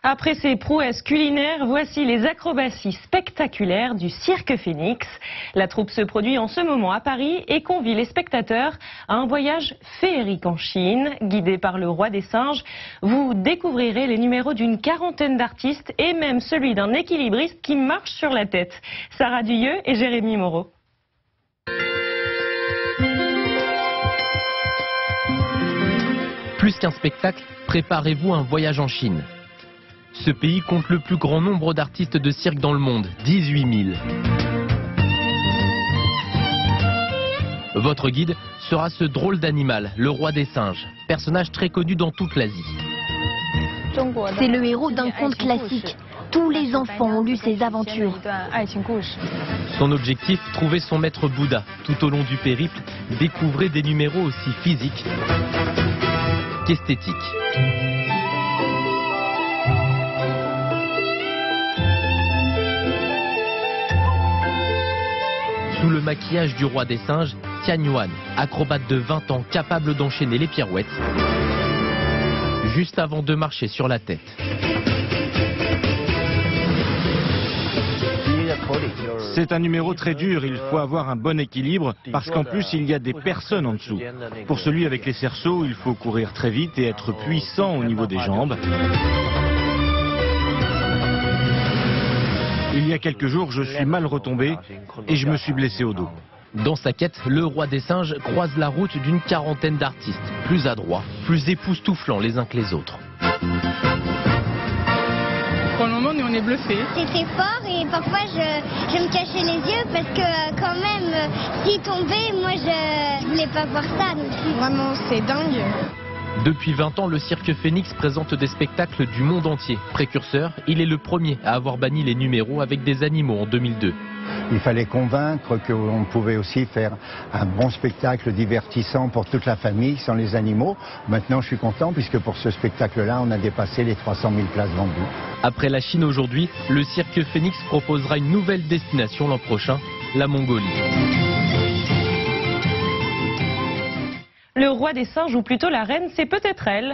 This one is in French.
Après ces prouesses culinaires, voici les acrobaties spectaculaires du Cirque Phénix. La troupe se produit en ce moment à Paris et convie les spectateurs à un voyage féerique en Chine. Guidé par le roi des singes, vous découvrirez les numéros d'une quarantaine d'artistes et même celui d'un équilibriste qui marche sur la tête. Sarah Duyeux et Jérémy Moreau. Plus qu'un spectacle, préparez-vous à un voyage en Chine. Ce pays compte le plus grand nombre d'artistes de cirque dans le monde, 18 000. Votre guide sera ce drôle d'animal, le roi des singes, personnage très connu dans toute l'Asie. C'est le héros d'un conte classique. Tous les enfants ont lu ses aventures. Son objectif, trouver son maître Bouddha. Tout au long du périple, découvrez des numéros aussi physiques qu'esthétiques. Sous le maquillage du roi des singes, Tian Yuan, acrobate de 20 ans capable d'enchaîner les pirouettes, juste avant de marcher sur la tête. C'est un numéro très dur, il faut avoir un bon équilibre parce qu'en plus il y a des personnes en dessous. Pour celui avec les cerceaux, il faut courir très vite et être puissant au niveau des jambes. Il y a quelques jours, je suis mal retombé et je me suis blessé au dos. Dans sa quête, le roi des singes croise la route d'une quarantaine d'artistes, plus adroits, plus époustouflants les uns que les autres. Pour le moment, nous on est bluffés. C'est très fort et parfois je me cachais les yeux parce que quand même, s'il tombait, moi je voulais pas voir ça. Donc Vraiment, c'est dingue. Depuis 20 ans, le Cirque Phénix présente des spectacles du monde entier. Précurseur, il est le premier à avoir banni les numéros avec des animaux en 2002. Il fallait convaincre qu'on pouvait aussi faire un bon spectacle divertissant pour toute la famille sans les animaux. Maintenant, je suis content puisque pour ce spectacle-là, on a dépassé les 300 000 places vendues. Après la Chine aujourd'hui, le Cirque Phénix proposera une nouvelle destination l'an prochain, la Mongolie. Le roi des singes, ou plutôt la reine, c'est peut-être elle.